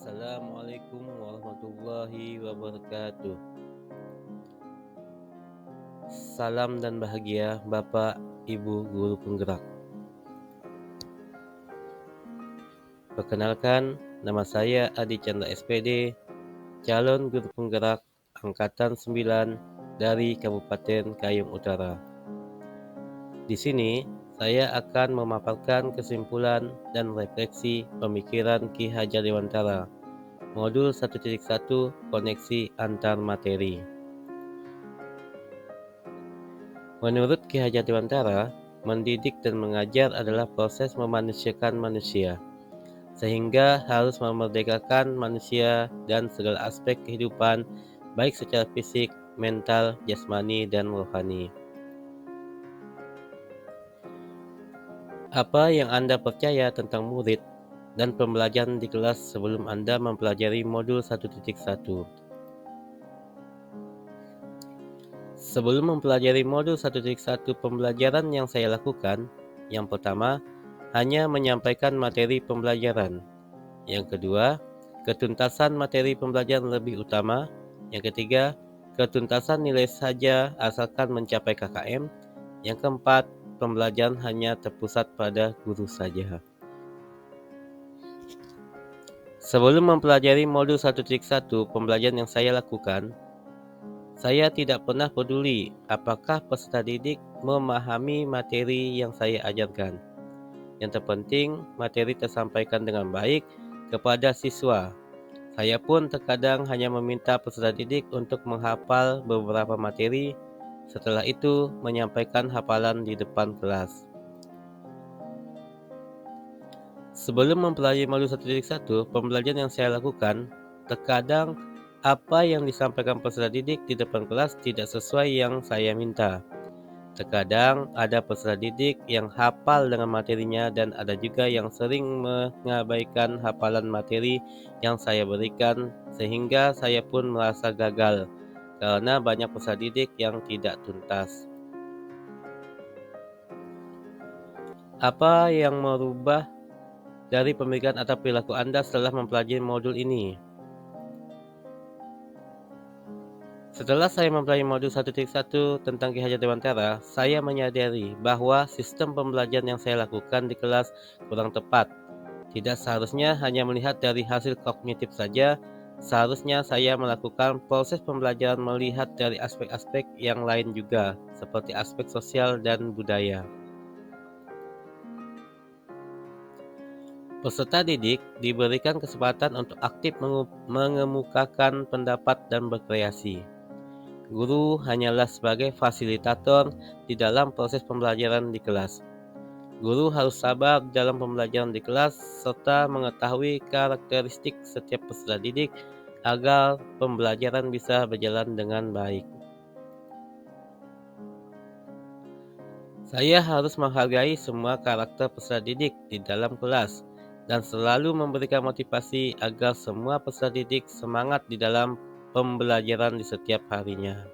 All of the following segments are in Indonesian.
Assalamualaikum warahmatullahi wabarakatuh. Salam dan bahagia Bapak Ibu Guru Penggerak. Perkenalkan, nama saya Adi Chandra SPD, calon Guru Penggerak Angkatan 9 dari Kabupaten Kayong Utara. Di sini, saya akan memaparkan kesimpulan dan refleksi pemikiran Ki Hajar Dewantara, Modul 1.1 Koneksi Antar Materi. Menurut Ki Hajar Dewantara, mendidik dan mengajar adalah proses memanusiakan manusia, sehingga harus memerdekakan manusia dan segala aspek kehidupan, baik secara fisik, mental, jasmani, dan rohani. Apa yang Anda percaya tentang murid dan pembelajaran di kelas sebelum Anda mempelajari modul 1.1? Sebelum mempelajari modul 1.1 pembelajaran yang saya lakukan, yang pertama, hanya menyampaikan materi pembelajaran. Yang kedua, ketuntasan materi pembelajaran lebih utama. Yang ketiga, ketuntasan nilai saja asalkan mencapai KKM. Yang keempat, pembelajaran hanya terpusat pada guru saja. Sebelum mempelajari modul 1.1 pembelajaran yang saya lakukan, saya tidak pernah peduli apakah peserta didik memahami materi yang saya ajarkan. Yang terpenting, materi tersampaikan dengan baik kepada siswa. Saya pun terkadang hanya meminta peserta didik untuk menghafal beberapa materi, setelah itu menyampaikan hafalan di depan kelas. Sebelum mempelajari modul 1.1, pembelajaran yang saya lakukan, terkadang apa yang disampaikan peserta didik di depan kelas tidak sesuai yang saya minta. Terkadang ada peserta didik yang hafal dengan materinya dan ada juga yang sering mengabaikan hafalan materi yang saya berikan sehingga saya pun merasa gagal karena banyak peserta didik yang tidak tuntas. Apa yang merubah dari pemikiran atau perilaku Anda setelah mempelajari modul ini? Setelah saya mempelajari modul 1.1 tentang Ki Hajar Dewantara, saya menyadari bahwa sistem pembelajaran yang saya lakukan di kelas kurang tepat. Tidak seharusnya hanya melihat dari hasil kognitif saja, seharusnya saya melakukan proses pembelajaran melihat dari aspek-aspek yang lain juga, seperti aspek sosial dan budaya. Peserta didik diberikan kesempatan untuk aktif mengemukakan pendapat dan berkreasi. Guru hanyalah sebagai fasilitator di dalam proses pembelajaran di kelas. Guru harus sabar dalam pembelajaran di kelas serta mengetahui karakteristik setiap peserta didik agar pembelajaran bisa berjalan dengan baik. Saya harus menghargai semua karakter peserta didik di dalam kelas dan selalu memberikan motivasi agar semua peserta didik semangat di dalam pembelajaran di setiap harinya.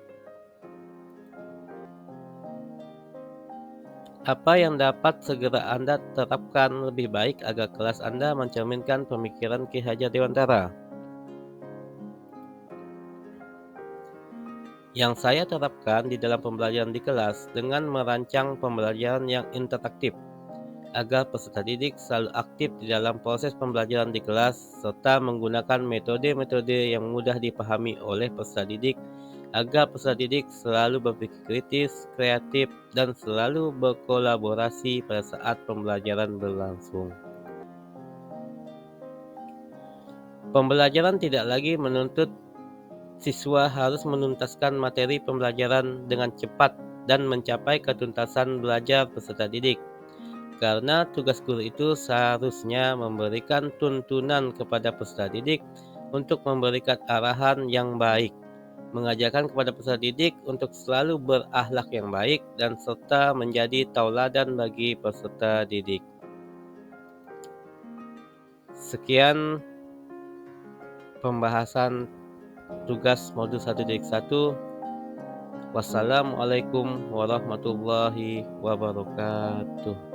Apa yang dapat segera Anda terapkan lebih baik agar kelas Anda mencerminkan pemikiran Ki Hajar Dewantara? Yang saya terapkan di dalam pembelajaran di kelas dengan merancang pembelajaran yang interaktif, agar peserta didik selalu aktif di dalam proses pembelajaran di kelas serta menggunakan metode-metode yang mudah dipahami oleh peserta didik agar peserta didik selalu berpikir kritis, kreatif, dan selalu berkolaborasi pada saat pembelajaran berlangsung. Pembelajaran tidak lagi menuntut siswa harus menuntaskan materi pembelajaran dengan cepat dan mencapai ketuntasan belajar peserta didik. Karena tugas guru itu seharusnya memberikan tuntunan kepada peserta didik untuk memberikan arahan yang baik, mengajarkan kepada peserta didik untuk selalu berakhlak yang baik dan serta menjadi tauladan bagi peserta didik. Sekian pembahasan tugas modul 1.1. Wassalamualaikum warahmatullahi wabarakatuh.